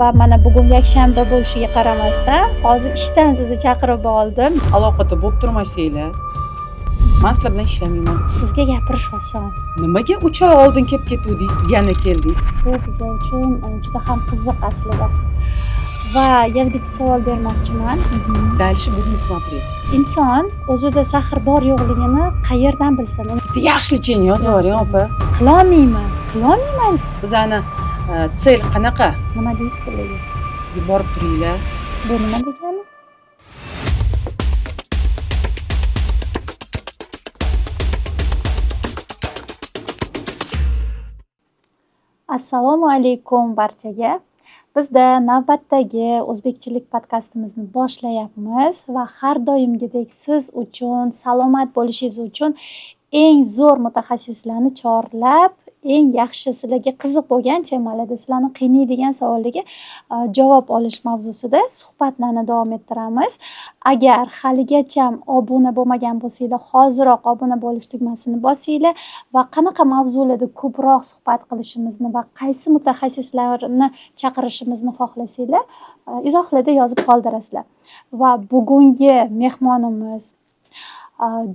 Va mana bugun yakshanba bo'lishiga qaramasdan hozir ishdan sizni chaqirib oldim. Aloqada bo'lib turmasanglar. Men sizlar bilan ishlamayman. Sizga gapirish oson. Nimaga 3 oy oldin kelib ketdingiz, yana keldingiz? Bu biz uchun juda ham qiziq aslida. Va yana bitta savol bermoqchiman. Дальше будем смотреть. Inson o'zida sehr bor yo'qligini qayerdan bilsin? Bitta yaxshi lecheniya yozib yuboring, opa. Qilolmayman. Bizani tsel qanaqa? Nima deysiz ularga? Borib turinglar. Bu nima degani? Assalomu alaykum barchaga. Bizda navbatdagi o'zbekchilik podkastimizni boshlayapmiz va har doimgidek siz uchun salomat bo'lishingiz uchun eng zo'r mutaxassislarni chorlab, eng yaxshi sizlarga qiziq bo'lgan temalarda, sizlarni qiynaydigan savollarga javob olish mavzusida suhbatlarni davom ettiramiz. Agar haligacha obuna bo'lmagan bo'lsanglar, hoziroq obuna bo'lish tugmasini bosinglar va qanaqa mavzularda ko'proq suhbat qilishimizni va qaysi mutaxassislarni chaqirishimizni xohlasanglar, izohlarda yozib qoldirasizlar. Va bugungi mehmonimiz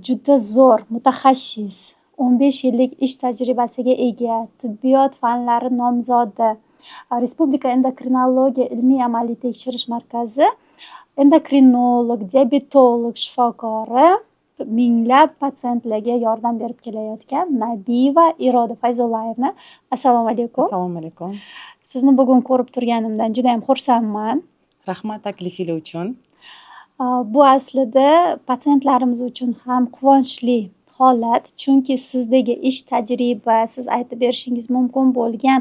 juda zo'r mutaxassis, 15 yillik ish tajribasiga ega, tibbiyot fanlari nomzodi, Respublika endokrinologiya ilmiy-amaliy tekshirish markazi endokrinolog, diabetolog shifokori, minglab patsientlarga yordam berib kelayotgan Nabiyeva Iroda Fayzullayevna. Assalomu alaykum. Assalomu alaykum. Sizni bugun ko'rib turganimdan juda ham xursandman. Rahmat taklifingiz uchun. Bu aslida patsientlarimiz uchun ham quvonchli holat, chunki sizdagi ish tajriba, siz aytib berishingiz mumkin bo'lgan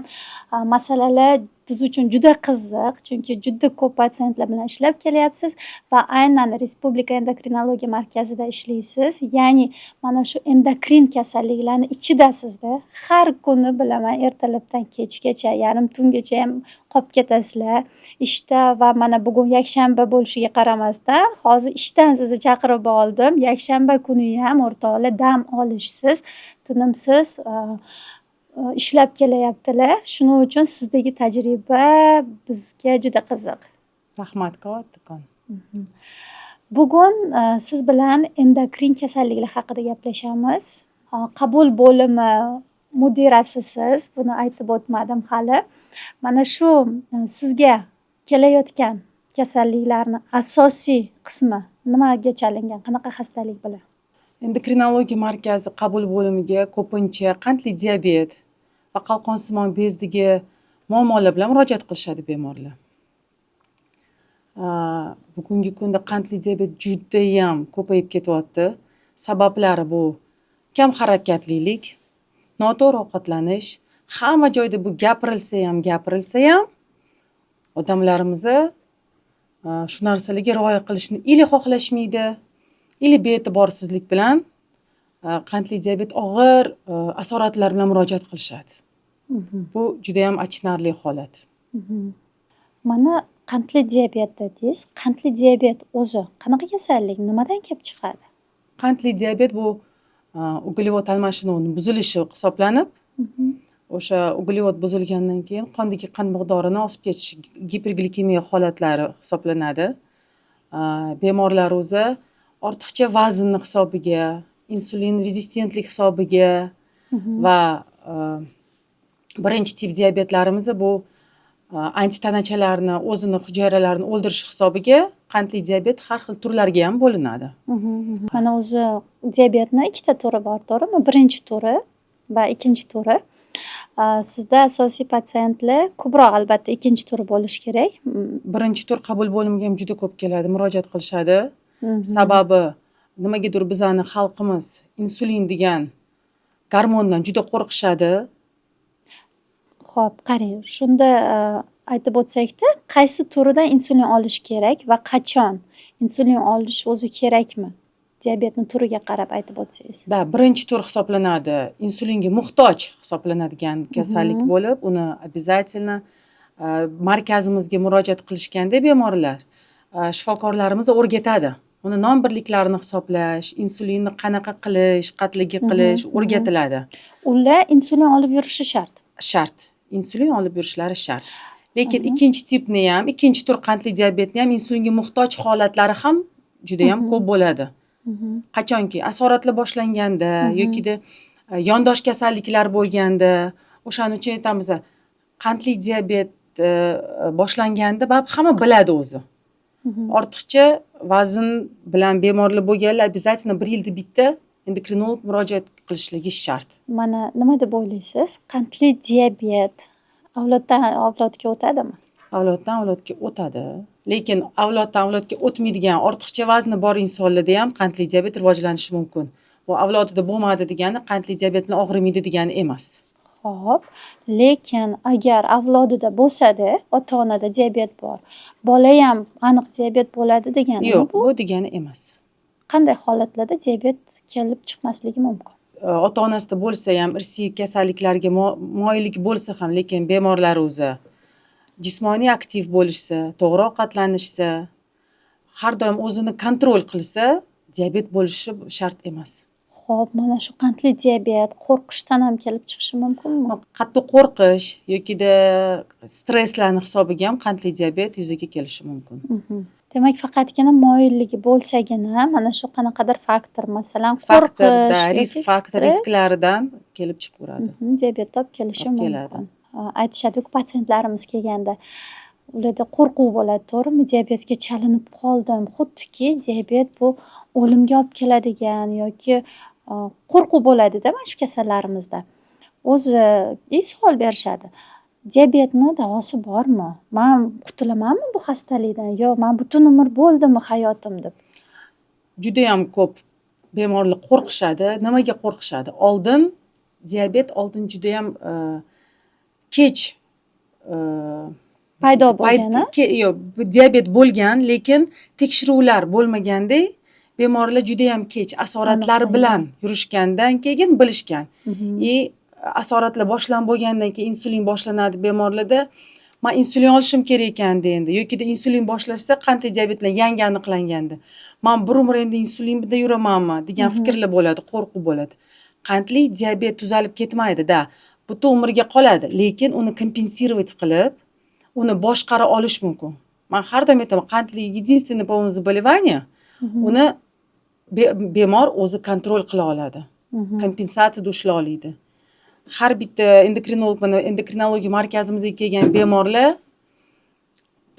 masalalar biz uchun juda qiziq, chunki juda ko'p patsientlar bilan ishlab kelyapsiz va aynan Respublika endokrinologiya markazida ishlaysiz. Ya'ni mana shu endokrin kasalliklarni ichidasizda. Har kuni bilaman, ertalabdan kechgacha, yarim tungacha ham qolib ketasizlar ishda va mana bugun yakshanba bo'lishiga qaramasdan hozir ishdan sizni chaqirib oldim. Yakshanba kuni ham o'rtoqlar dam olishsiz, tinimsiz ishlab kelayaptilar. Shuning uchun sizdagi tajriba bizga juda qiziq. Rahmat kattakon. Bugun siz bilan endokrin kasalliklar haqida gaplashamiz. Qabul bo'limi mudirasisiz, buni aytib o'tmadim hali. Mana shu sizga kelayotgan kasalliklarni asosiy qismi nimaga chalingan, qanaqa xastalik bilan? Endokrinologiya markazi qabul bo'limiga ko'pincha qandli diabet va qalqonsimon bezdagi muammolar bilan murojaat qilishadi bemorlar. Bugungi kunda qandli diabet juda ham ko'payib ketyapti. Sabablari bu kam harakatlilik, noto'g'ri ovqatlanish, hamma joyda bu gapirilsa ham odamlarimiz shu narsalarga rioya qilishni ili xohlashmaydi, ili be'etiborsizlik bilan qandli diabet og'ir asoratlar bilan murojaat qilishadi. Bu juda ham achinarli holat. Mana qandli diabet dedingiz. Qandli diabet o'zi qanaqa kasallik, nimadan kelib chiqadi? Qandli diabet bu uglevod almashinuvining buzilishi hisoblanib, o'sha uglevod buzilgandan keyin qondagi qand miqdorini osib ketishi, giperglikemiya holatlari hisoblanadi. Bemorlar o'zi ortiqcha vaznni hisobiga, insulin rezistentlik hisobiga va birinchi tip diabetlarimiz bu antitanachalarni o'zini hujayralarini o'ldirish hisobiga qandli diabet har xil turlarga ham bo'linadi. Mana o'zi diabetni ikkita turi bor, to'g'rimi? Birinchi turi va ikkinchi turi. Sizda asosiy patsientlar ko'proq albatta ikkinchi turi bo'lishi kerak. Birinchi tur qabul bo'limiga ham juda ko'p keladi, murojaat qilishadi. Sababi nimagadir bizani xalqimiz insulin degan gormondan juda qo'rqishadi. Xo'p, qarang, shunda aytib o'tsak-da, qaysi turidan insulin olish kerak va qachon insulin olish o'zi kerakmi? Diabetni turiga qarab aytib o'tsangiz. Birinchi tur hisoblanadi, insulinga muhtoj hisoblanadigan kasallik bo'lib, uni обязательно markazimizga murojaat qilishganda bemorlar shifokorlarimiz o'rgatadi. Uni non birliklarini hisoblash, insulinni qanaqa qilish, qatligi qilish o'rgatiladi. Ular insulin olib yurishi shart. Shart. Insulin olib yurishlari shart. Lekin ikkinchi tipni ham, ikkinchi tur qandli diabetni ham insulinga muhtoj holatlari ham juda ham ko'p bo'ladi. Qachonki asoratlar boshlanganda yokida yondosh kasalliklar bo'lganda, o'shaning uchun aytamiz, qandli diabet boshlanganda hamma biladi o'zi. Ortiqcha vazn bilan bemorlar bo'lganlar обязательно 1 yilda bitta endokrinolog murojaat qilishligi shart. Mana nima deb o'ylaysiz? Qandli diabet avloddan avlodga o'tadimi? Avloddan avlodga o'tadi. Lekin avloddan avlodga o'tmaydigan ortiqcha vazni bor insonlarda ham qandli diabet rivojlanishi mumkin. Bu avlodida bo'lmadi degani qandli diabet bilan og'rimaydi degani emas. Xo'p, lekin agar avlodida bo'lsa-da, ota-onada diabet bor, bola ham aniq diabet bo'ladi deganimi Yo'q, bu? bu degani emas. Qanday holatlarda diabet kelib chiqmasligi mumkin? Ota-onasida bo'lsa ham irsiy kasalliklarga moyillik bo'lsa ham, lekin bemorlar o'zi jismoniy aktiv bo'lishsa, to'g'ri ovqatlanishsa, har doim o'zini kontrol qilsa, diabet bo'lishi shart emas. Xo'p, mana shu qandli diabet qo'rqishdan ham kelib chiqishi mumkinmi? Qattiq qo'rqish yokida stresslarning hisobiga ham qandli diabet yuzaga kelishi mumkin. Demak, faqatgina moyilligi bo'lsagina mana shu qanaqadir faktor, masalan, Faktorda, qo'rqish risk yoki faktor, stress risklaridan kelib chiqaveradi. diabet olib kelishi Olib keladi. mumkin. Aytishadi-ku, patsientlarimiz kelganda ularda qo'rquv bo'ladi, to'g'rimi? Diabetga chalinib qoldim. Xuddiki diabet bu o'limga olib keladigan yoki qo'rquv bo'ladi-da mana shu kasallarimizda. O'zi savol berishadi. Diabetni davosi bormi? Men qutulamanmi bu xastalikdan? Yo, men butun umr bo'ldimi hayotim deb. Juda ham ko'p bemorlar qo'rqishadi. Nimaga qo'rqishadi? Oldin diabet juda ham kech Paydo bo'lgani? Yo'q, diabet bo'lgan, lekin tekshiruvlar bo'lmaganda bemorlar juda ham kech asoratlari bilan yurishgandan keyin bilishgan. Asoratlar boshlanib bo'lgandan keyin insulin boshlanadi bemorlarda. Men insulin olishim kerak ekan endi yokida insulin boshlashsa qandli diabet bilan yangi aniqlanganda. Men bir umr endi insulin bilan yuramanmi degan fikrlar bo'ladi, qo'rquv bo'ladi. Qandli diabet tuzalib ketmaydi-da. Butun umrga qoladi, lekin uni kompensировать qilib, uni boshqara olish mumkin. Men har doim aytaman, qandli единственное, по-моему, заболевание, uni bemor o'zi kontrol qila oladi. Kompensatsiya ushlay oladi. Har bitta endokrinologiya markazimizga kelgan bemorlar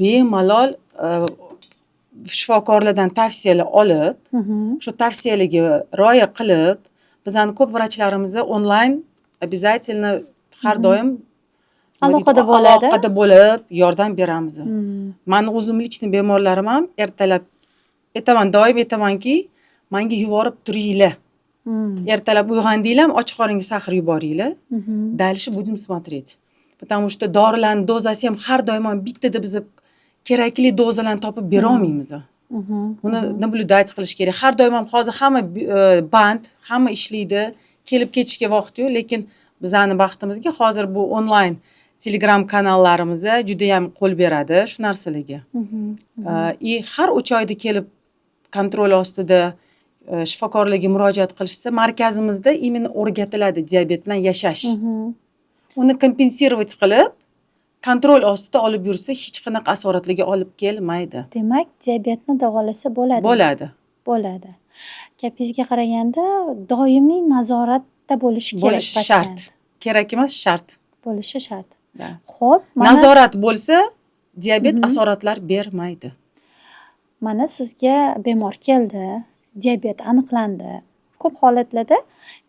bemalol shifokorlardan tavsiyalar olib, shu tavsiyalarga rioya qilib, bizning ko'p vrachlarimiz onlayn обязательно har doim Aloqada bo'ladi. Aloqada bo'lib yordam beramiz. Meni o'zim lichni bemorlarim ham ertalab doim aytamanki, menga yuborib turinglar. Ertalab uyg'ondinglar, ochiq qorningga sahar yuboringlar. Дальше будем смотреть. Потому что dorilarning dozasi ham har doim bittada biz kerakli dozalarni topib bera olmaymiz. Uni naблюдать qilish kerak. Har doim hozir hamma band, hamma ishlaydi, kelib ketishga vaqt yo'q, lekin bizning baxtimizga hozir bu onlayn Telegram kanallarimiz juda ham qo'l beradi shu narsalarga. Har 3 oyda kelib kontrol ostida shifokorlarga murojaat qilishsa, markazimizda imенно o'rgatiladi diabet bilan yashash. Uni kompensировать qilib, kontrol ostida olib yursa, hech qanaqa asoratlarga olib kelmaydi. Demak, diabetni davolasa bo'ladi. Bo'ladi. Bo'ladi. Gapingizga qaraganda, doimiy nazoratda bo'lishi kerak. Bo'lishi shart. Kerak emas, shart. Bo'lishi shart. Xo'p, nazorat bo'lsa, diabet asoratlar bermaydi. Mana sizga bemor keldi, diabet aniqlandi. Ko'p holatlarda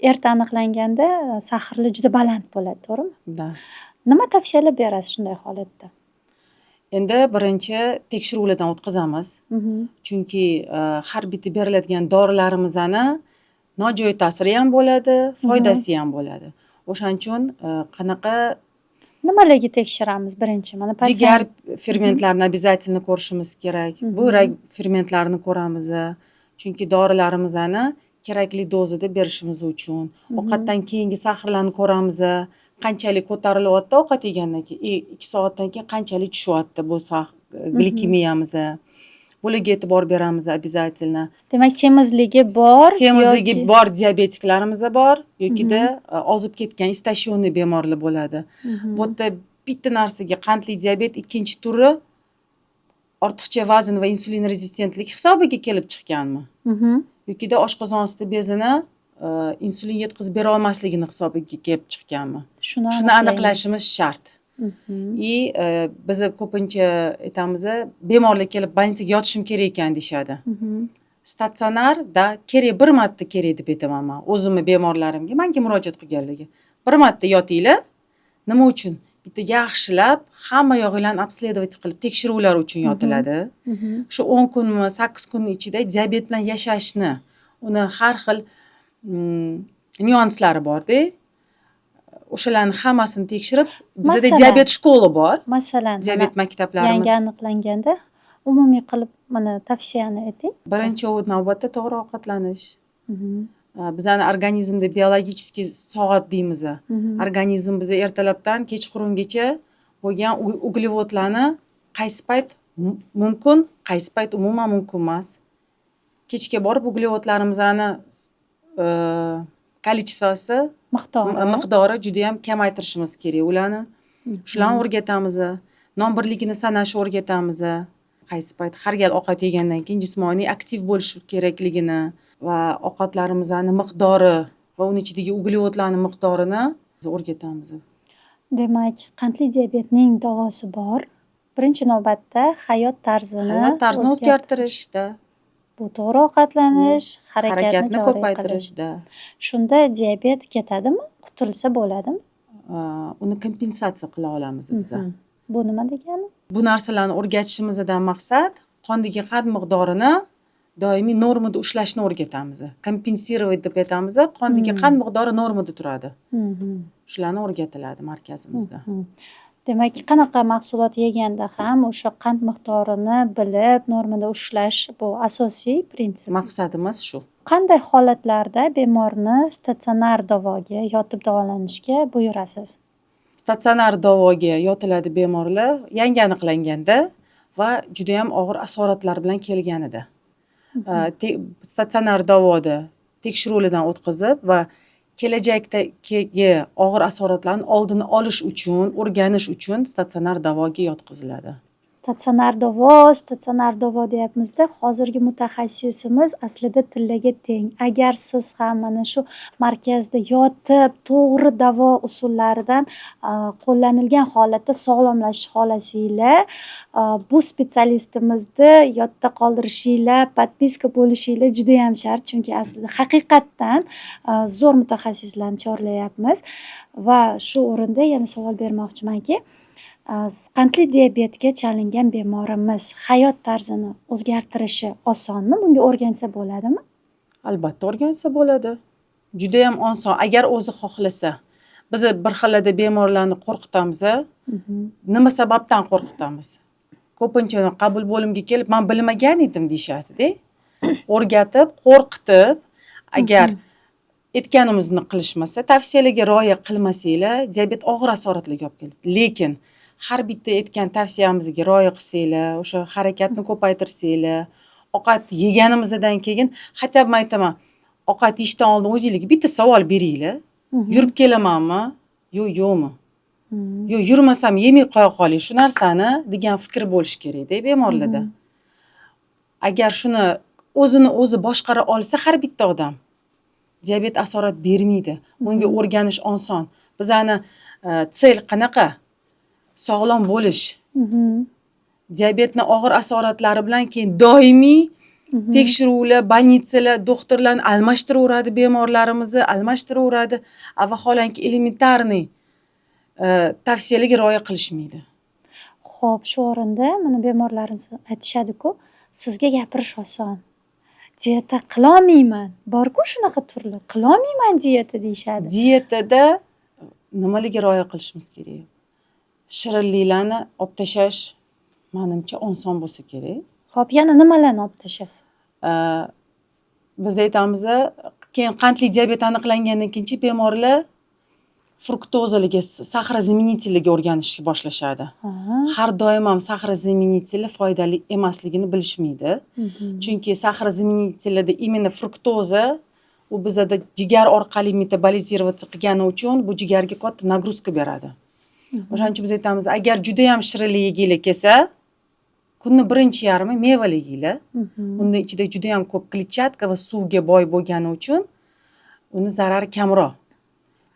erta aniqlanganda sahrli juda baland bo'ladi, to'g'rimi? Da. Nima tavsiyalar berasiz shunday holatda? Endi birinchi tekshiruvlardan o'tkazamiz. Chunki har bitta beriladigan dorilarimizni nojo'ya ta'siri ham bo'ladi, foydasi ham bo'ladi. O'shaning uchun qanaqa nimalarga tekshiramiz birinchi? Mana jigar fermentlarini обязательно ko'rishimiz kerak. Buyrak fermentlarini ko'ramiz. Chunki dorilarimizni kerakli dozada berishimiz uchun. Ovqatdan keyingi sahrlarni ko'ramiz. Qanchalik ko'tarilyapti ovqat yegandan keyin, 2 soatdan keyin qanchalik tushyapti bu glikemiyamiz. Bularga e'tibor beramiz обязательно. Demak, semizligi bor, semizligi bor diabetiklarimiz bor, yokida ozib ketgan istashionli bemorlar bo'ladi. Bu yerda bitta narsaga qandli diabet ikkinchi turi ortiqcha vazn va insulin rezistentlik hisobiga kelib chiqqanmi? Yokida oshqozon osti bezini insulin yetkazib bera olmasligini hisobiga kelib chiqqanmi? Shuni aniqlashimiz shart. И biz ko'pincha aytamiz, bemorlar kelib больницаga yotishim kerak ekan deyshadi. Statsionarda kerak, bir marta kerak deb aytaman men o'zimni bemorlarimga, menga murojaat qilganlarga. Bir marta yotinglar. Nima uchun? Bitta yaxshilab hamma yog'inglarni обследовать qilib tekshiruvlar uchun yotiladi. Shu 10 kunmi, 8 kun ichida diabet bilan yashashni, uni har xil nyuanslari bor-da. O'shalarni hammasini tekshirib, bizda diabet shkola bor. Masalan, diabet maktablarimiz. Yangi aniqlanganda umumiy qilib mana tavsiyani ayting. Birinchi navbatda to'g'ri ovqatlanish. Bizani organizmda biologический soat deymiz. Organizm bizni ertalabdan kechqurungacha bo'lgan uglevodlarni qaysi payt mumkin, qaysi payt umuman mumkin emas. Kechga borib uglevodlarimizni kolичествоsi, miqdori juda ham kamaytirishimiz kerak ularni. Shularni o'rgatamiz. Non birligini sanashni o'rgatamiz. Qaysi payt har gal ovqat yegandan keyin jismoniy aktiv bo'lish kerakligini va ovqatlarimizni miqdori va uning ichidagi uglevodlarning miqdorini o'rgatamiz. Demak, qandli diabetning davosi bor. Birinchi navbatda hayot tarzini o'zgartirishda. Bu to'g'ri ovqatlanish, harakatni ko'paytirishda. Shunda diabet ketadimi? Qutulsa bo'ladimi? Uni kompensatsiya qila olamiz biz. Bu nima degani? Bu narsalarni o'rgatishimizdan maqsad qondagi qand miqdorini doimiy normada ushlashni o'rgatamiz. Kompensировать deb aytamiz. Qondagi qand miqdori normada turadi. Shularni o'rgatiladi markazimizda. Demak, qanaqa mahsulot yeganda ham o'sha qand miqdorini bilib, normada ushlash bu asosiy prinsip. Maqsadimiz shu. Qanday holatlarda bemorni statsionar davoga yotib davolanishga buyurasiz? Statsionar davoga yotiladi bemorlar yangi aniqlanganda va juda ham og'ir asoratlar bilan kelganida. Statsionar davoda tekshiruvlardan o'tkazib va kelajakdagi og'ir asoratlarni oldini olish uchun, o'rganish uchun statsionar davoga yotqiziladi. Statsionar davo deyapmizda, hozirgi mutaxassisimiz aslida tillaga teng. Agar siz ham mana shu markazda yotib, to'g'ri davo usullaridan qo'llanilgan holatda sog'lomlashish xohlasanglar, bu specialistimizni yodda qoldirishinglar, podpiska bo'lishinglar juda ham shart, chunki aslida haqiqatdan zo'r mutaxassislarni chorlayapmiz va shu o'rinda yana savol bermoqchimanki, qandli diabetga chalingan bemorimiz hayot tarzini o'zgartirishi osonmi? Bunga o'rgansa bo'ladimi? Albatta o'rgansa bo'ladi. Juda ham oson, agar o'zi xohlasa. Biz bir xillarda bemorlarni qo'rqitamiz. Nima sababdan qo'rqitamiz? Ko'pincha qabul bo'limga kelib, men bilmagan edim deyshadi-da. O'rgatib, qo'rqitib, agar aytganimizni qilishmasa, tavsiyalarga rioya qilmasanglar, diabet og'ir asoratlarga olib keladi. Lekin har bitta aytgan tavsiyamizga rioya qilsanglar, o'sha harakatni ko'paytirsanglar, ovqat yeganimizdan keyin, hatto men aytaman, ovqat yeyishdan oldin o'zingizga bitta savol beringlar. Yurib kelamanmi? Yo'qmi? Yo'q, yurmasam yemay qo'ya qoling shu narsani degan fikr bo'lish kerak-da bemorlarda. Agar shuni o'zini o'zi boshqara olsa har bitta odam diabet asorat bermaydi. Bunga o'rganish oson. Bizani sel qanaqa? Sog'lom bo'lish. Diabetning og'ir asoratlari bilan keyin doimiy tekshiruvlar, больницаlar, doktorlarni almashtiraveradi bemorlarimizni, almashtiraveradi. Vaholanki elementarniy tavsiyalarga rioya qilishmaydi. Xo'p, shu o'rinda mana bemorlarimiz aytishadi-ku, sizga gapirish oson. Dieta qilolmayman. Bor-ku shunaqa turli. Qilolmayman dieta deyshadi. Dietada nimalarga rioya qilishimiz kerak? Shirinliklarni olib tashlash menimcha oson bo'lsa kerak. Xo'p, yana nimalarni olib tashlasiz? Biz aytamiz, keyin qandli diabet aniqlangandan keyin bemorlar fruktozalarga, sahrozaminitellarga o'rganishga boshlashadi. Har doim ham sahrozaminitellar foydali emasligini bilishmaydi. Chunki sahrozaminitellarda imенно fruktoza u bizda jigar orqali metabolizироваться qilgani uchun bu jigarga katta nagruzka beradi. O'shaning uchun biz aytamiz, agar juda ham shirinlik yeginglar kelsa, kunni birinchi yarmi mevali yeyinglar. Unda ichida juda ham ko'p kletchatka va suvga boy bo'lgani uchun uni zarari kamroq.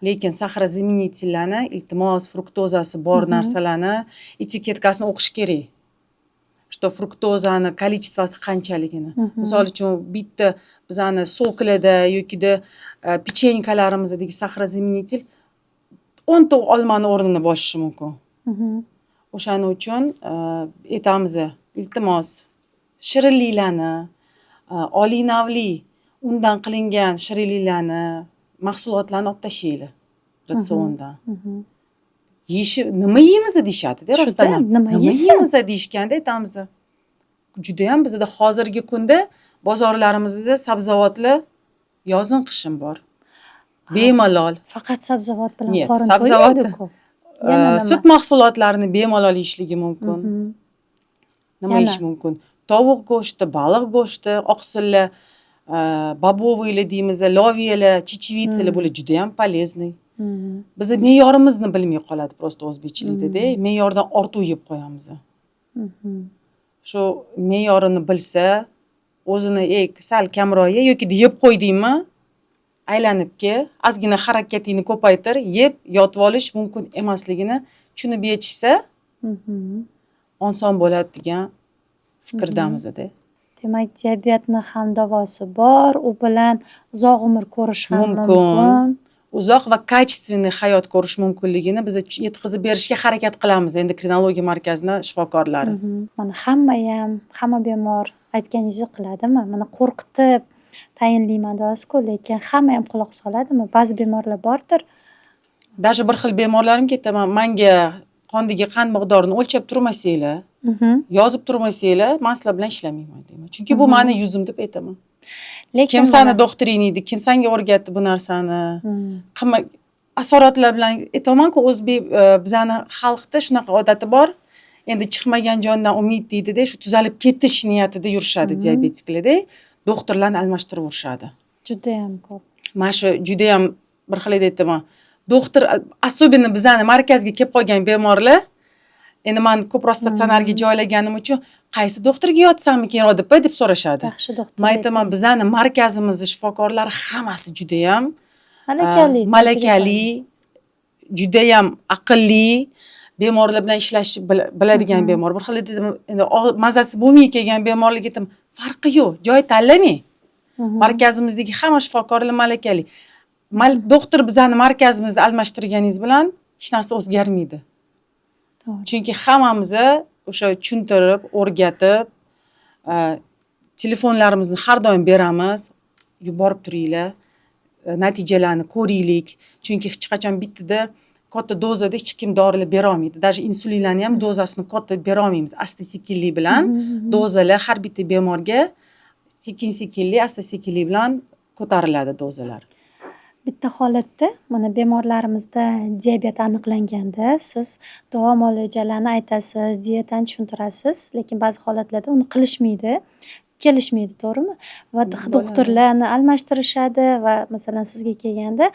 Lekin saxrozaminitellarni, iltimos, fruktozasi bor narsalarni etiketkasini o'qish kerak. Что fruktozani kolичествоsi qanchaligini. Misol uchun bitta bizani soklarda yokida pechenkalarimizdagi saxrozaminatel 10 ta olmani o'rnini bosishi mumkin. O'shaning uchun aytamiz, iltimos, shirinliklarni, oliy navli undan qilingan shirinliklarni, mahsulotlarni olib tashlanglar ratsiondan. Nima yeymiz deyishadi-da rostdan. Nima yeymiz deyishganda aytamiz. Juda ham bizda hozirgi kunda bozorlarimizda sabzavotlar yozin qishim bor. Bemalol. Faqat sabzavot bilan Нет, qorin sabzavot, to'ymaydi-ku. sut mahsulotlarini bemalol yeyishligi mumkin. Nima yeyish mumkin? Tovuq go'shti, baliq go'shti, oqsillar, boboviylar deymiz, loviyalar, chechevitsalar bular juda ham полезный. Biz me'yorimizni bilmay qoladi prosta o'zbekchilikda-da, me'yordan ortiq yeb qo'yamiz. Shu me'yorini bilsa, o'zini sal kamroq ye yoki yeb qo'ydingmi, aylanib kel, ozgina harakatingni ko'paytir, yeb yotib olish mumkin emasligini tushunib yetishsa, oson bo'ladi degan fikrdamizda. Demak, diabetni ham davosi bor, u bilan uzoq umr ko'rish ham mumkin. Uzoq va качественный hayot ko'rish mumkinligini biz yetkazib berishga harakat qilamiz endokrinologiya markazining shifokorlari. Mana hamma bemor aytganingizni qiladimi? Mana qo'rqitib tayinlayman deysiz-ku, lekin hamma ham quloq soladimi? Ba'zi bemorlar bordir. Даже bir xil bemorlarim ketaman, menga qondagi qand miqdorini o'lchab turmasanglar, yozib turmasanglar, men sizlar bilan ishlamayman deyman. Chunki bu meni yuzim deb aytaman. Lekin Kim seni doktoring edi, kim senga o'rgatdi bu narsani? Asoratlar bilan aytaman-ku, o'zbek bizani xalqda shunaqa odati bor. Endi chiqmagan jondan umid deydi-da, shu tuzalib ketish niyatida yurishadi diabetiklarda, doktorlarni almashtirib urishadi. Juda ham ko'p. Mana shu juda ham bir xil aytaman. Doktor, особенно bizani markazga kelib qolgan bemorlar, endi men ko'p statsionarga joylaganim uchun qaysi doktorga yotsammikin rodib deb so'rashadi. Yaxshi doktor. Men aytaman, bizani markazimizning shifokorlari hammasi juda ham malakali, juda ham aqlli, bemorlar bilan ishlashni biladigan bemor. Bir xil endi mazasi bo'lmay kelgan bemorlarga aytaman, farqi yo'q, joy tanlamang. Markazimizdagi hamma shifokorlar malakali. Doktor bizani markazimizda almashtirganingiz bilan hech narsa o'zgarmaydi. Chunki hammamiz o'sha tushuntirib, o'rgatib, telefonlarimizni har doim beramiz, yuborib turinglar, natijalarni ko'ringlik. Chunki hech qachon bittada katta dozada hech kim dorilar bera olmaydi. Даже insulinlarni ham dozasini katta bera olmaymiz. Asta-sekinlik bilan dozalar har bitta bemorga sekin-sekinlik, asta-sekinlik bilan ko'tariladi dozalar. Bitta holatda, mana bemorlarimizda diabet aniqlanganda, siz davo muolajalarni aytasiz, diyetani tushuntirasiz, lekin ba'zi holatlarda uni qilishmaydi, kelishmaydi, to'g'rimi? Va doktorlarni almashtirishadi va masalan sizga kelganda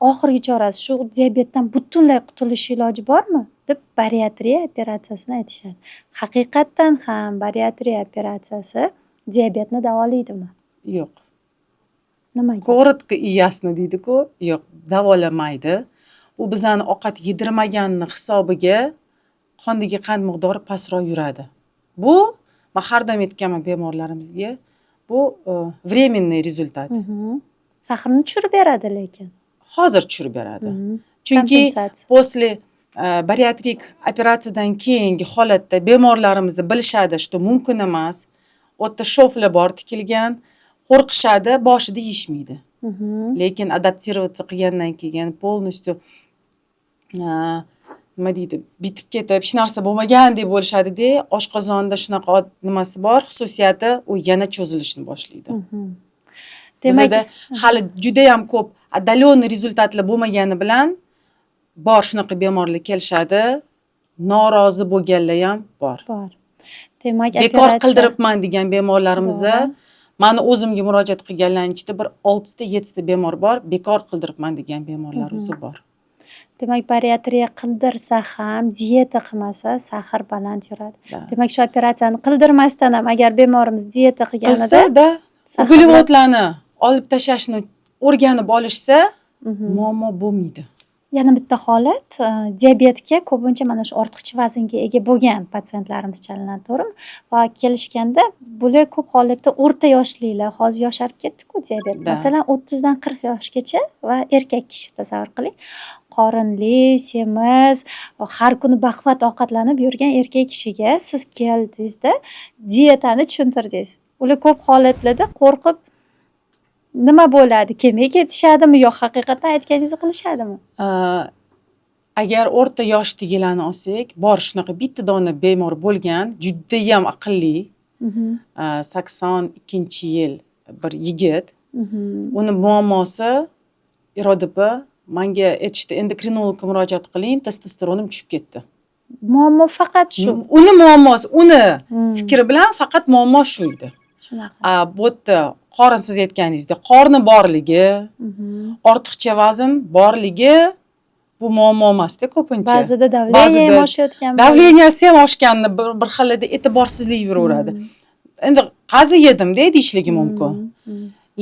oxirgi chorasi shu diabetdan butunlay qutulish iloji bormi deb bariatriya operatsiyasini aytishadi. Haqiqatdan ham bariatriya operatsiyasi diabetni davolaydimi? Yo'q. Nimaga? Korotka iyasini deydi-ku, yo'q, davolamaydi. U bizani ovqat yedirmaganning hisobiga qondagi qand miqdori pastroq yuradi. Bu, men har doim aytganman bemorlarimizga, bu временный rezultat. Sahrni tushirib beradi lekin. Hozir tushirib beradi. Chunki posle bariatrik operatsiyadan keyingi holatda bemorlarimizni bilishadi, что mumkin emas. O'tda shoflar bor tikilgan, qo'rqishadi, boshida yeyishmaydi. Lekin adaptirovatsiya qilgandan keyin polностью nima deydi, bitib ketib, hech narsa bo'lmagan deb bo'lishadi-da, oshqozonda shunaqa nimasi bor, xususiyati u yana cho'zilishni boshlaydi. Bizda hali juda ham ko'p отдаленный rezultatlar bo'lmagani bilan bor shunaqa bemorlar kelishadi, norozi bo'lganlar ham bor. Demak, bekor qildiribman degan bemorlarimizda meni o'zimga murojaat qilganlarning ichida bir 6 ta 7 ta bemor bor, bekor qildiribman degan bemorlar o'zi bor. Demak, bariatriya qildirsa ham, dieta qilmasa sahr baland yuradi. Da. Demak, shu operatsiyani qildirmasdan ham agar bemorimiz dieta qilganida Qilsa-da, sahrlar- uglevodlarni olib tashlashni o'rganib olishsa, muammo bo'lmaydi. Yana bitta holat, diabetga ko'pincha mana shu ortiqcha vaznga ega bo'lgan patsientlarimiz chalinadi, to'g'rimi? Va kelishganda bular ko'p holatda o'rta yoshlilar, hozir yosharib ketdi-ku diabet. Da. Masalan, 30 dan 40 yoshgacha va erkak kishi tasavvur qiling. Qorinli, semiz, har kuni baquvvat ovqatlanib yurgan erkak kishiga siz keldingizda dietani tushuntirdingiz. Ular ko'p holatlarda qo'rqib nima bo'ladi? Kemaga ketishadimi yo haqiqatan aytganingizni qilishadimi? Agar o'rta yoshdagilarni olsak, bor shunaqa bitta dona bemor bo'lgan, judayam aqlli, 82-yil bir yigit. Uni muammosi Iroda opa menga aytishdi, endokrinologga murojaat qiling, testosteronim tushib ketdi. Muammo faqat shu. Uni muammosi, uni fikri bilan faqat muammo shu edi. Shunaqa. Bu yerda qorin siz aytganingizdek, qorni borligi, ortiqcha vazn borligi bu muammo emasda ko'pincha. Ba'zida davleniya ham oshayotgan bo'ladi. Davleniyasi ham oshganini bir xilida e'tiborsizlik yuraveradi. Endi qazi yedim-da deyishligi mumkin.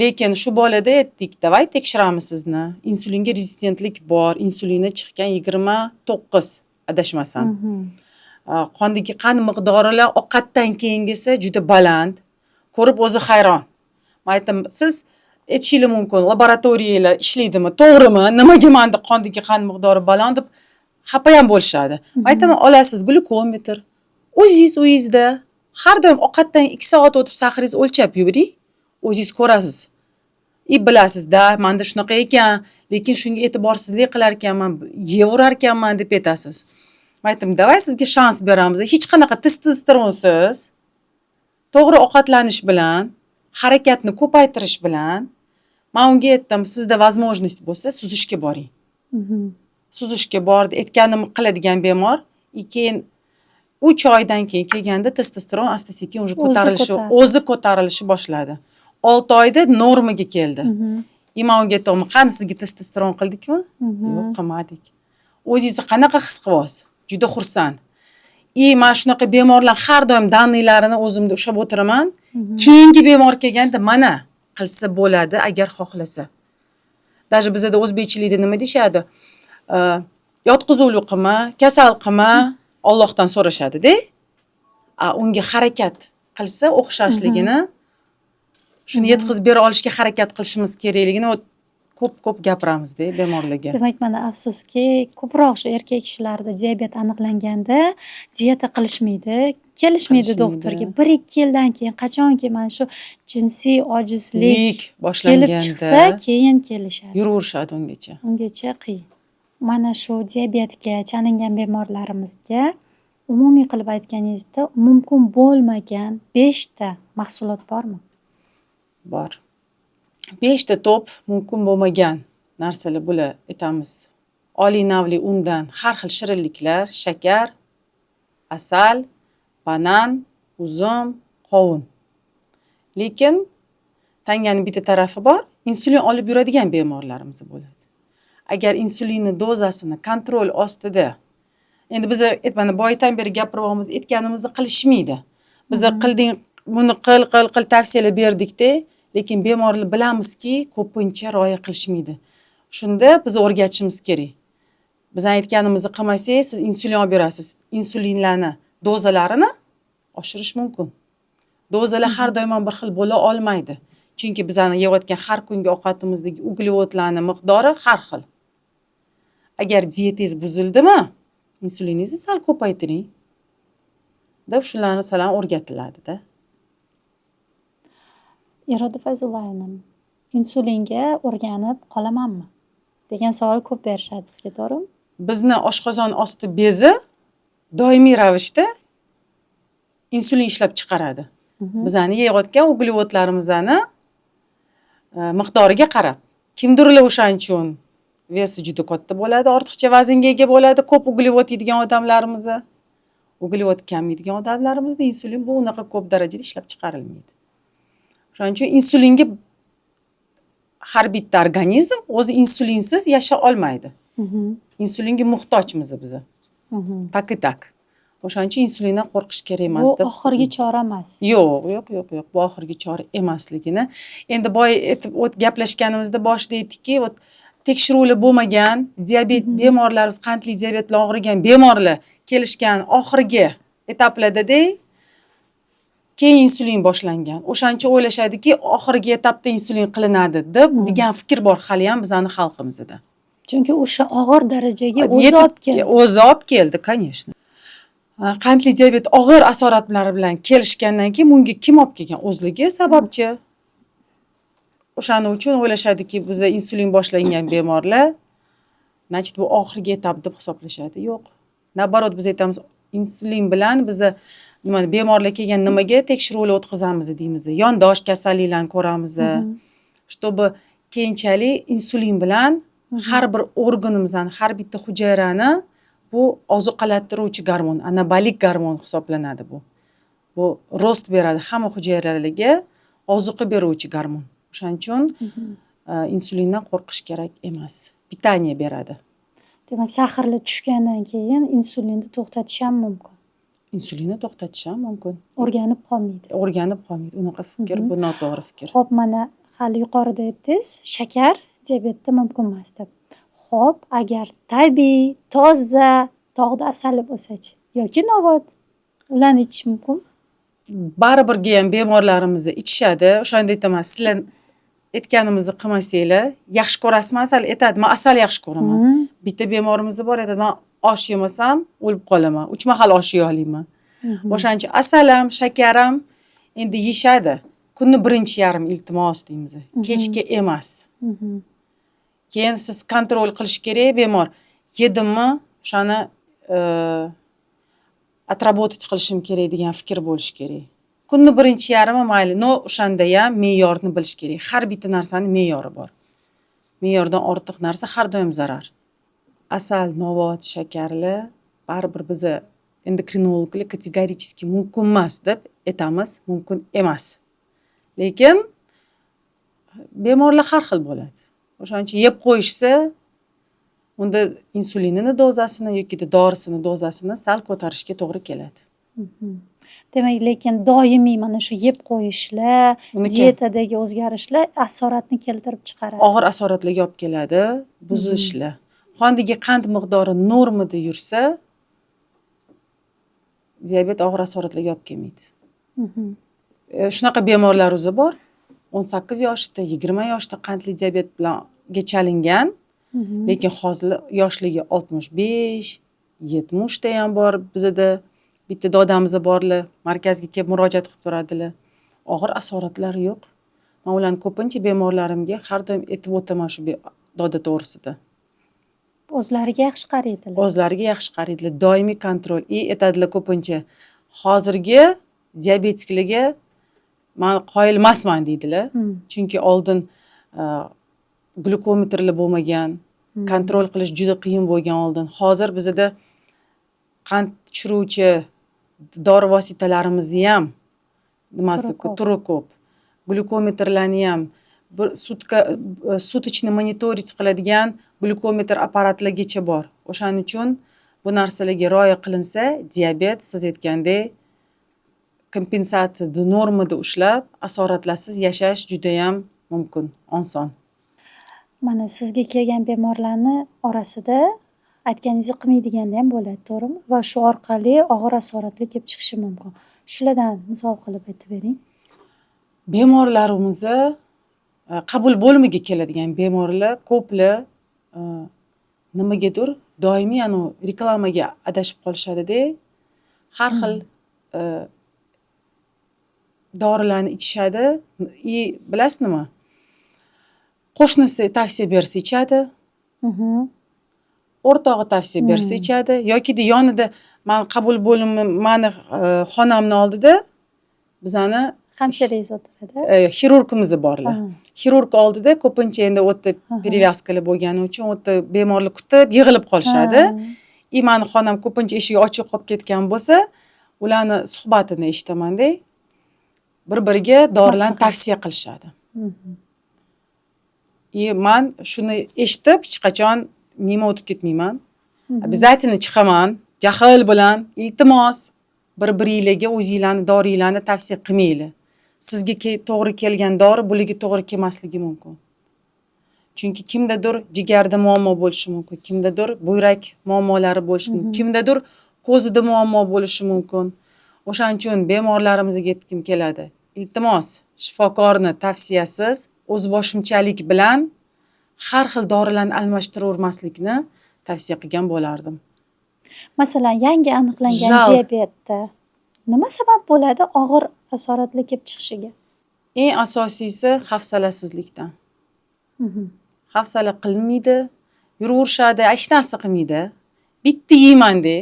Lekin shu bolada aytdik, davay tekshiramiz sizni. Insulinga rezistentlik bor, insulini chiqqan 29 adashmasam. Qondagi qand miqdorilar ovqatdan keyingisi juda baland. Ko'rib o'zi hayron. Men aytdim, siz aytishingiz mumkin, laboratoriyalar ishlaydimi, to'g'rimi? Nimaga menda qondagi qand miqdori baland deb xafa ham bo'lishadi. Men aytaman, olasiz glyukometr. O'zingiz uyingizda har doim ovqatdan 2 soat o'tib sahringizni o'lchab yuring. O'zingiz ko'rasiz. Bilasizda, menda shunaqa ekan, lekin shunga e'tiborsizlik qilar ekanman, yeyverar ekanman deb aytasiz. Men aytdim, davay sizga shans beramiz. Hech qanaqa testosteronsiz, to'g'ri ovqatlanish bilan, harakatni ko'paytirish bilan, men unga aytdim, sizda возможность bo'lsa, suzishga boring. Suzishga bordi, aytganimni qiladigan bemor, keyin 3 oydan keyin kelganda testosteron asta-sekin o'zi ko'tarilishi boshladi. 6 oyda normaga keldi. Men unga aytdim, qani sizga testosteron qildikmi? Yo'q, qilmadik. O'zingizni qanaqa his qilyapsiz? Juda xursand. Men shunaqa bemorlar har doim daniylarini o'zimda ushlab o'tiraman. Keyingi bemor kelganda mana qilsa bo'ladi agar xohlasa. Даже bizda o'zbekchilikda nima deyshadi? Yotqizuvli qilma, kasal qilma, Allohdan so'rashadi-da. Unga harakat qilsa o'xshashligini, shuni yetkazib bera olishga harakat qilishimiz kerakligini ko'p gapiramiz-da bemorlarga. Demak, mana afsuski, ko'proq shu erkak kishilarda diabet aniqlanganda dieta qilishmaydi, kelishmaydi doktorga. 1-2 yildan keyin qachonki mana shu jinsiy ojizlik kelib chiqsa, keyin kelishadi. Yuraverishadi ungacha. Ungacha qiyin. Mana shu diabetga chalingan bemorlarimizga umumiy qilib aytganingizda mumkin bo'lmagan 5 ta mahsulot bormi? Bor. 5 ta top mumkin bo'lmagan narsalar bular aytamiz. Oliy navli undan har xil shirinliklar, shakar, asal, banan, uzum, qovun. Lekin tanganing bitta tarafi bor, insulin olib yuradigan bemorlarimiz bo'ladi. Agar insulinni dozasini kontrol ostida, endi biz mana boydan beri gapiryapmiz, aytganimizni qilishmaydi. Biz qilding, buni qil tavsiyalar berdik-da, lekin bemorlar bilamizki, ko'pincha rioya qilishmaydi. Shunda biz o'rgatishimiz kerak. Biz aytganimizni qilmasangiz, siz insulin olib berasiz. Insulinlarni dozalarini oshirish mumkin. Dozalar har doim bir xil bo'la olmaydi. Chunki bizani yeyotgan har kungi ovqatimizdagi uglevodlarning miqdori har xil. Agar dietangiz buzildimi, insuliningizni sal ko'paytiring. deb shularni salam o'rgatiladi-da. Iroda Fayzullayevna, insulinga o'rganib qolamanmi degan savol ko'p berishadi sizga, to'g'rimi? Bizni oshqozon osti bezi doimiy ravishda insulin ishlab chiqaradi. Bizani yeyotgan uglevodlarimizni miqdoriga qarab. Kimdirlar o'shaning uchun vesi juda katta bo'ladi, ortiqcha vaznga ega bo'ladi, ko'p uglevod yeydigan odamlarimiz. Uglevod kam yeydigan odamlarimizda insulin bu unaqa ko'p darajada ishlab chiqarilmaydi. Shuning uchun insulinga har bitta organizm o'zi insulinsiz yasha olmaydi. Insulinga muhtojmiz biz. Tak. O'shaning uchun insulindan qo'rqish kerak emas Bu deb oxirgi chora emas. yo'q. Bu oxirgi chora emasligini. Endi boya gaplashganimizda boshida aytdikki, tekshiruvlar bo'lmagan diabet bemorlarimiz, qandli diabet bilan og'rigan bemorlar kelishgan oxirgi etaplarda keyin insulin boshlangan. O'shaning uchun o'ylashadiki, oxirgi etapda insulin qilinadi deb degan fikr bor hali ham bizning xalqimizda. Chunki o'sha og'ir darajaga o'zi olib keldi. O'zi olib keldi, конечно. Qandli diabet og'ir asoratlari bilan kelishgandan keyin bunga kim olib kelgan? O'zligi sababchi. O'shaning uchun o'ylashadiki, biza insulin boshlangan bemorlar, значит, bu oxirgi etap deb hisoblashadi. Yo'q. Nabarot biz aytamiz, insulin bilan biza bemorlar kelgan nimaga tekshiruvlar o'tkazamiz deymiz. Yondosh kasalliklarni ko'ramiz. Чтобы keyinchalik insulin bilan har bir organimizdan, har bitta hujayrani bu oziqalantiruvchi gormon, anabolik gormon hisoblanadi bu. Bu rost beradi hamma hujayralarga, oziqa beruvchi gormon. O'shaning uchun insulindan qo'rqish kerak emas. Pitaniya beradi. Demak, saharlar tushgandan keyin insulinni to'xtatish ham mumkin. Insulinni to'xtatish ham mumkin. O'rganib qolmaydi. Unaqa fikr, bu noto'g'ri fikr. Xo'p, mana hali yuqorida aytdingiz, shakar diabetda mumkin emas deb. Xo'p, agar tabiiy, toza tog'da asali bo'lsa-chi yoki nobod, ularni ichish mumkin? Baribirga ham bemorlarimiz ichishadi. O'shanda aytaman, sizlar aytganimizni qilmasanglar, yaxshi ko'rasizmi asal? Aytadi, men asal yaxshi ko'raman. Bitta bemorimiz bor, aytadi, men osh yemasam o'lib qolaman. 3 mahal osh yeyolmayman. O'shaning uchun asal ham, shakar ham endi yeyishadi. Kunni birinchi yarim iltimos deymiz. Kechga emas. Keyin siz kontrol qilish kerak, bemor yedimmi, o'shani отработать qilishim kerak degan fikr bo'lish kerak. Kunni birinchi yarimi mayli, o'shanda ham me'yorni bilish kerak. Har bitta narsani me'yori bor. Me'yordan ortiq narsa har doim zarar. Asal, novot, shakarli baribir biz endokrinologlar kategorически mumkin emas deb aytamiz, mumkin emas. Lekin bemorlar har xil bo'ladi. O'shaning uchun yeb qo'yishsa, unda insulinini dozasini yoki dorisini dozasini sal ko'tarishga to'g'ri keladi. Demak, lekin doimiy mana shu yeb qo'yishlar, diyetadagi o'zgarishlar asoratni keltirib chiqaradi. Og'ir asoratlarga olib keladi, buzilishlar. Qondagi qand miqdori normada yursa, diabet og'ir asoratlarga olib kelmaydi. Shunaqa bemorlar o'zi bor. 18 yoshida, 20 yoshida qandli diabet bilan chalingan, lekin hozir yoshligi 65, 70 da ham bor bizda. Bitta dodamiz borlar, markazga kelib murojaat qilib turadilar. Og'ir asoratlari yo'q. Men ularni ko'pincha bemorlarimga har doim aytib o'taman shu doda to'g'risida. O'zlariga yaxshi qaraydilar. O'zlariga yaxshi qaraydilar. Doimiy kontrol. Aytadilar ko'pincha. Hozirgi diabetiklarga men qoyil emasman deydilar. Chunki oldin glukometrlar bo'lmagan, kontrol qilish juda qiyin bo'lgan oldin. Hozir bizda qand tushiruvchi dori vositalarimizni ham turi ko'p. Glukometrlarni ham bir sutочный monitoring qiladigan glukometr apparatlargacha bor. O'shaning uchun bu narsalarga rioya qilinsa, diabet siz aytgandek kompensatsiya normada ushlab, asoratlarsiz yashash juda ham mumkin, oson. Mana sizga kelgan bemorlarni orasida aytganingizni qilmaydiganlar ham bo'ladi, to'g'rimi? Va shu orqali og'ir asoratli kelib chiqishi mumkin. Shulardan misol qilib aytib bering. Bemorlarimiz qabul bo'limiga keladigan bemorlar ko'plar nimagadir doimiy reklamaga adashib qolishadi-da. Har xil dorilarni ichishadi. Bilasiz nima? Qo'shnisi tavsiya bersa ichadi. O'rtog'i tavsiya bersa ichadi yoki yonida men qabul bo'limi meni xonamni oldida bizani hamshiraingiz o'tiradi. Xirurgimiz borlar. Xirurg oldida ko'pincha endi o'tda перевязкаlar bo'lgani uchun o'tda bemorlar kutib yig'ilib qolishadi. Meni xonam ko'pincha eshigi ochiq qolib ketgan bo'lsa, ularni suhbatini eshitaman-da. Bir-biriga dorilarni tavsiya qilishadi. Men shuni eshitib hech qachon mimo o'tib ketmayman. Обязательно chiqaman. Jahl bilan iltimos bir-biringlarga o'zinglarni doringlarni tavsiya qilmanglar. Sizga to'g'ri kelgan dori bularga to'g'ri kelmasligi mumkin. Chunki kimdadir jigarda muammo bo'lishi mumkin, kimdadir buyrak muammolari bo'lishi mumkin, kimdadir ko'zida muammo bo'lishi mumkin. O'shaning uchun bemorlarimizga aytgim keladi. Iltimos, shifokorni tavsiyasiz o'zboshimchalik bilan har xil dorilarni almashtiravermaslikni tavsiya qilgan bo'lardim. Masalan, yangi aniqlangan Jal. diabetda nima sabab bo'ladi og'ir asoratlar kelib chiqishiga? Eng asosiysi hafsalasizlikdan. Hafsala qilmaydi, yuraverishadi, hech narsa qilmaydi. Bitta yeyman-de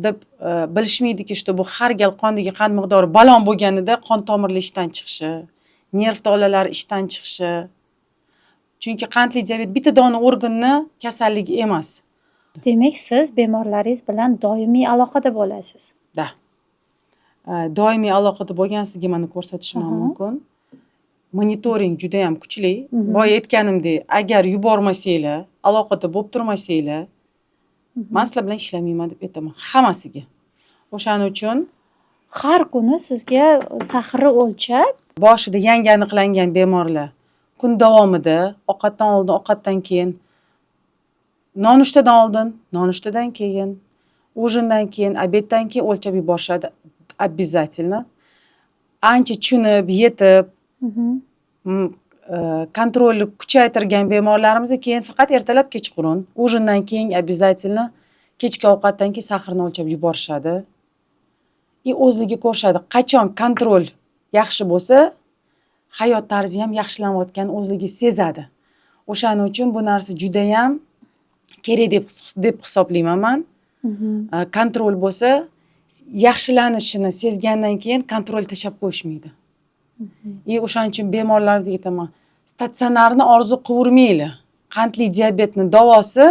deb bilishmaydiki, что bu har gal qondagi qand miqdori balon bo'lganida qon tomirlar ishdan chiqishi, nerv tolalari ishdan chiqishi. Chunki qandli diabet bitta dona organni kasalligi emas. Demak, siz bemorlaringiz bilan doimiy aloqada bo'lasiz. Da. Doimiy aloqada bo'lgansizga mana ko'rsatishim mumkin. Monitoring juda ham kuchli. Boya aytganimdek, agar yubormasanglar, aloqada bo'lib turmasanglar, men sizlar bilan ishlamayman deb aytaman hammasiga. O'shaning uchun Har kuni sizga sahri o'lchab, boshida yangi aniqlangan bemorlar kun davomida ovqatdan oldin, ovqatdan keyin, nonushtadan oldin, nonushtadan keyin, ujindan keyin, obeddan keyin o'lchab yuborishadi. Обязательно. Ancha tushunib, yetib, kontrolni kuchaytirgan bemorlarimizga keyin faqat ertalab kechqurun, ujindan keyin обязательно kechki ovqatdan keyin sahrni o'lchab yuborishadi. O'zligi ko'rishadi. Qachon kontrol yaxshi bo'lsa, hayot tarzi ham yaxshilanayotganini o'zligi sezadi. O'shaning uchun bu narsa juda ham kerak deb hisoblayman men. Kontrol bo'lsa, yaxshilanishini sezgandan keyin kontrol tashab qo'yishmaydi. O'shaning uchun bemorlarga aytaman, statsionarni orzu qilavermanglar. Qandli diabetni davosi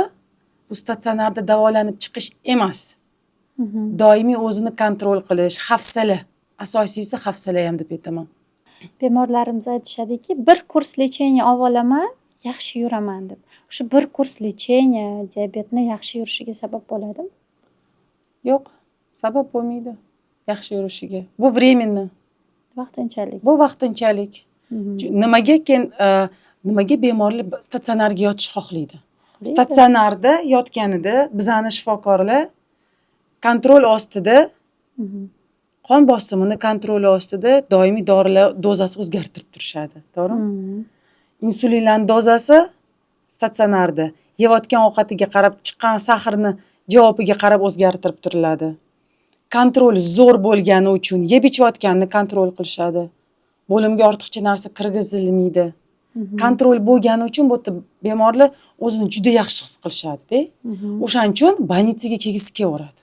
bu statsionarda davolanib chiqish emas. Doimiy o'zini kontrol qilish, hafsala. Asosiysi hafsala ham deb aytaman. Bemorlarimiz aytishadiki, bir kurs lecheniya olaman, yaxshi yuraman deb. O'sha bir kurs lecheniya diabetni yaxshi yurishiga sabab bo'ladimi? Yo'q, sabab bo'lmaydi yaxshi yurishiga. Bu временно. Vaqtinchalik. Bu vaqtinchalik. Nimaga bemorlar statsionarga yotish xohlaydi? Statsionarda yotganida bizani shifokorlar kontrol ostida, qon bosimini kontroli ostida doimiy dorilar dozasi o'zgartirib turishadi, to'g'rimi? Insulinlarning dozasi statsionarda yeyotgan ovqatiga qarab, chiqqan sahrni javobiga qarab o'zgartirib turiladi. Kontrol zo'r bo'lgani uchun yeb ichayotganini kontrol qilishadi. Bo'limga ortiqcha narsa kirgizilmaydi. Kontrol bo'lgani uchun bu bemorlar o'zini juda yaxshi his qilishadi-da. O'shaning uchun больницаga kelgisi kelaveradi.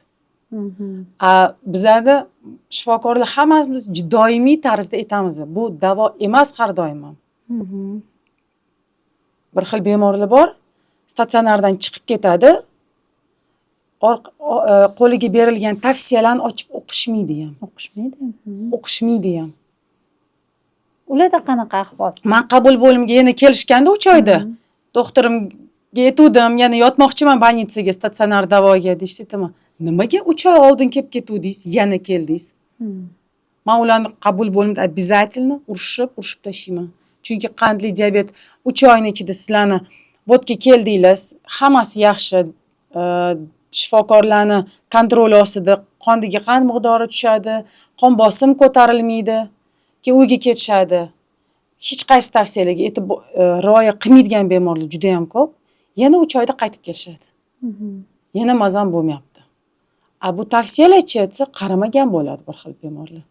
Bizada shifokorlar hammamiz doimiy tarzda aytamiz, bu davo emas har doim ham. Bir xil bemorlar bor, statsionardan chiqib ketadi, qo'liga berilgan tavsiyalarni ochib o'qishmaydi ham. O'qishmaydi ham. Ularda qanaqa ahvol? Men qabul bo'limga yana kelishganda 3 oyda doktorimga aytdim, yana yotmoqchiman больницаga statsionar davoga deyishdi. Nimaga 3 oy oldin kelib ketuvdingiz, yana keldingiz? Men ularni qabul bo'limida обязательно urishib tashlayman. Chunki qandli diabet 3 oyning ichida sizlarni bo'tga keldingiz, hammasi yaxshi, shifokorlarni kontroli ostida qondagi qand miqdori tushadi, qon bosim ko'tarilmaydi, keyin uyga ketishadi. Hech qaysi tavsiyalarga rioya qilmaydigan bemorlar juda ham ko'p. Yana 3 oyda qaytib kelishadi. Yana mazam bo'lmayapti. Bu tavsiyalarchi aytsa qaramagan bo'ladi bir xil bemorlar.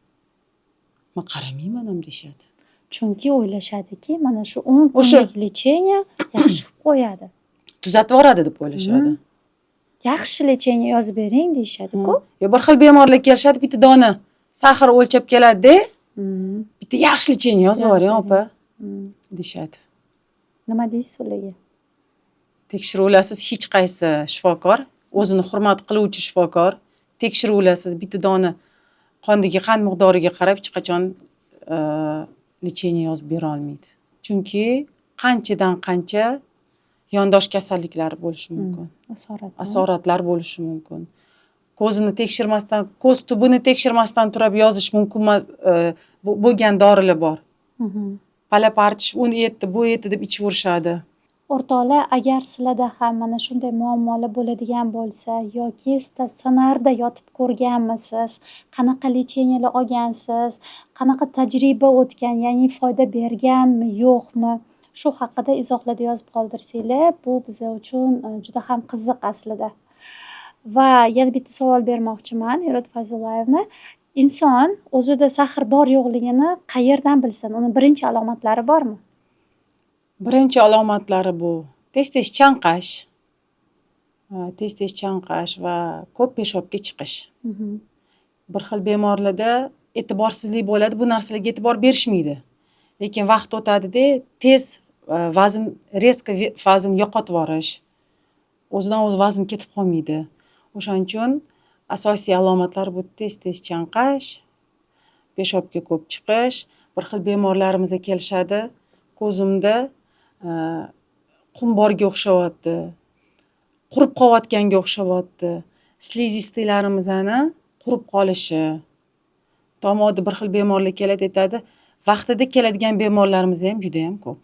Men qaramayman ham deyshadi. Chunki o'ylashadiki, mana shu 10 kunlik lecheniya yaxshi qilib qo'yadi. Tuzatib yoradi deb o'ylashadi. Yaxshi lecheniya yozib bering deyshadi-ku. Bir xil bemorlar kelishadi, bitta dona sahr o'lchab keladi-da, bitta yaxshi lecheniya yozib yuboring, opa, deyshadi. Nima deysiz ularga? Tekshiruvlarsiz hech qaysi shifokor, o'zini hurmat qiluvchi shifokor, tekshiruvlarsiz bitta dona qondagi qand miqdoriga qarab hech qachon lecheniya yozib bera olmaydi. Chunki qanchadan qancha yondosh kasalliklari bo'lishi mumkin. Asoratlar. Asoratlar bo'lishi mumkin. Ko'zini tekshirmasdan, ko'z tubini tekshirmasdan turib yozish mumkin emas, bo'lgan dorilar bor. Palab artish, uni yetdi, bu yetdi deb ichaverishadi. O'rtoqlar, agar sizlarda ham mana shunday muammolar bo'ladigan bo'lsa yoki statsionarda yotib ko'rganmisiz, qanaqa lecheniyalar olgansiz, qanaqa tajriba o'tgan, ya'ni foyda berganmi, yo'qmi, shu haqida izohlarda yozib qoldirsanglar, bu bizlar uchun juda ham qiziq aslida. Va yana bitta savol bermoqchiman Hirot Fayzullayevna. Inson o'zida sehr bor yo'qligini qayerdan bilsin? Uni birinchi alomatlari bormi? Birinchi alomatlari bu tez-tez chanqash. Tez-tez chanqash va ko'p peshobga chiqish. Bir xil bemorlarda e'tiborsizlik bo'ladi, bu narsalarga e'tibor berishmaydi. Lekin vaqt o'tadida tez vazn, rezko vazn yo'qotib yuborish. O'zidan o'zi vazn ketib qolmaydi. O'shaning uchun asosiy alomatlar bu tez-tez chanqash, peshobga ko'p chiqish. Bir xil bemorlarimizga kelishadi. Ko'zimda qum borga o'xshayapti. Qurib qolayotganga o'xshayapti. Slizistiylarimizni qurib qolishi. Tomog'ida bir xil bemorlar keladi, aytadi. Vaqtida keladigan bemorlarimiz ham juda ham ko'p.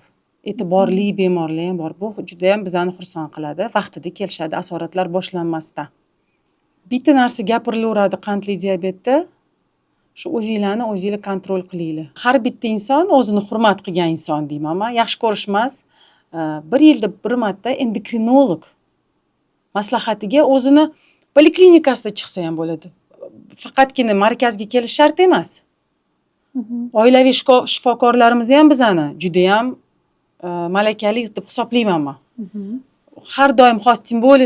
E'tiborli bemorlar ham bor. Bu juda ham bizani xursand qiladi. Vaqtida kelishadi, asoratlar boshlanmasdan. Bitta narsa gapirilaveradi qandli diabetda. Shu o'zinglarni o'zinglar kontrol qilinglar. Har bitta inson o'zini hurmat qilgan inson deyman. Yaxshi ko'rish emas. Bir yilda bir marta endokrinolog maslahatiga o'zini poliklinikasida chiqsa ham bo'ladi. Faqatgina markazga kelish shart emas. Oilaviy shifokorlarimiz ham bizani juda ham malakali deb hisoblayman men. Har doim xos, tim bo'li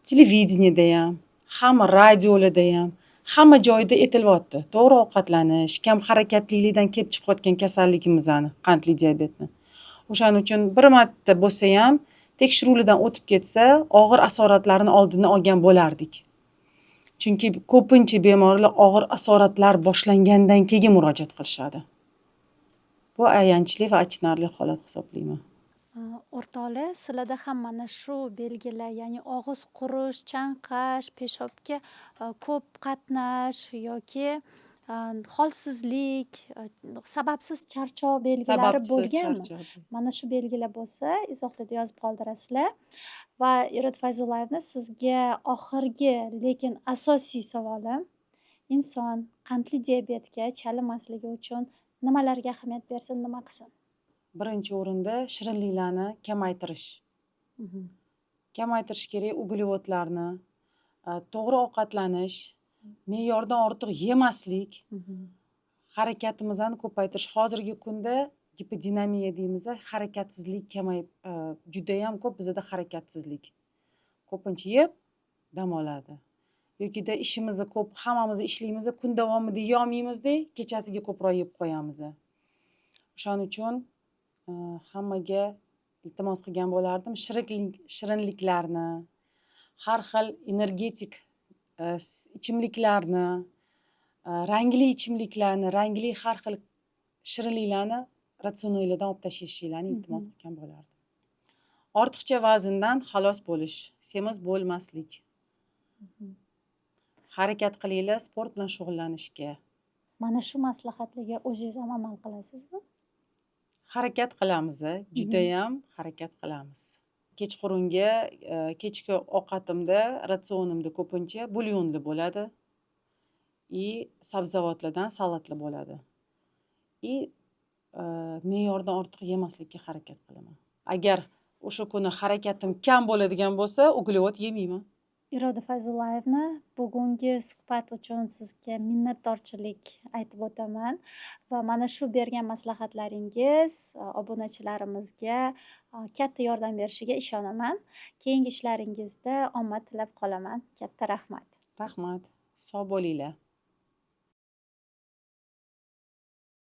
televideniyada ham, hamma radiolarda ham, hamma joyda aytilyapti. To'g'ri ovqatlanish, kam harakatlilikdan kelib chiqayotgan kasalligimizni, qandli diabetni. O'shaning uchun bir marta bo'lsa ham tekshiruvlardan o'tib ketsa, og'ir asoratlarni oldini olgan bo'lardik. Chunki ko'pincha bemorlar og'ir asoratlar boshlangandan keyin murojaat qilishadi. Bu ayanchli va achinarli holat hisoblayman. O'rtoqlar, sizlarda ham mana shu belgilar, ya'ni og'iz qurish, chanqash, peshobga ko'p qatnash yoki holsizlik, sababsiz charchoq belgilari bo'lganmi? Mana shu belgilar bo'lsa, izohlarda yozib qoldirasizlar. Va Hirot Fayzullayevna, sizga oxirgi, lekin asosiy savolim, inson qandli diabetga chalinmasligi uchun nimalarga ahamiyat bersin, nima qilsin? Birinchi o'rinda shirinliklarni kamaytirish. Kamaytirish kerak, uglevodlarni, to'g'ri ovqatlanish, me'yordan ortiq yemaslik, harakatimizni ko'paytirish. Hozirgi kunda gipodinamiya deymiz, harakatsizlik kamayib, juda ham ko'p bizda harakatsizlik. Ko'pincha yeb dam oladi. Yokida ishimizni ko'p, hammamiz ishlaymiz, kun davomida yeyolmaymizda, kechasiga ko'proq yeb qo'yamiz. O'shaning uchun hammaga iltimos qilgan bo'lardim, shirinliklarni, har xil energetik ichimliklarni, rangli ichimliklarni, rangli har xil shirinliklarni ratsioninglardan olib tashlashinglarni iltimos qilgan bo'lardim. Ortiqcha vazndan xalos bo'lish, semiz bo'lmaslik. Harakat qilinglar, sport bilan shug'ullanishga. Mana shu maslahatlarga o'zingiz ham amal qilasizmi? Harakat qilamiz, juda ham harakat qilamiz. Kechqurunga, kechki ovqatimda, ratsionimda ko'pincha bulyonli bo'ladi. Sabzavotlardan salatlar bo'ladi. Me'yordan ortiq yemaslikka harakat qilaman. Agar o'sha kuni harakatim kam bo'ladigan bo'lsa, uglevod yemayman. Iroda Fayzullayevna, bugungi suhbat uchun sizga minnatdorchilik aytib o'taman va mana shu bergan maslahatlaringiz obunachilarimizga katta yordam berishiga ishonaman. Keyingi ishlaringizda omad tilab qolaman. Katta rahmat. Rahmat. Sog' bo'linglar.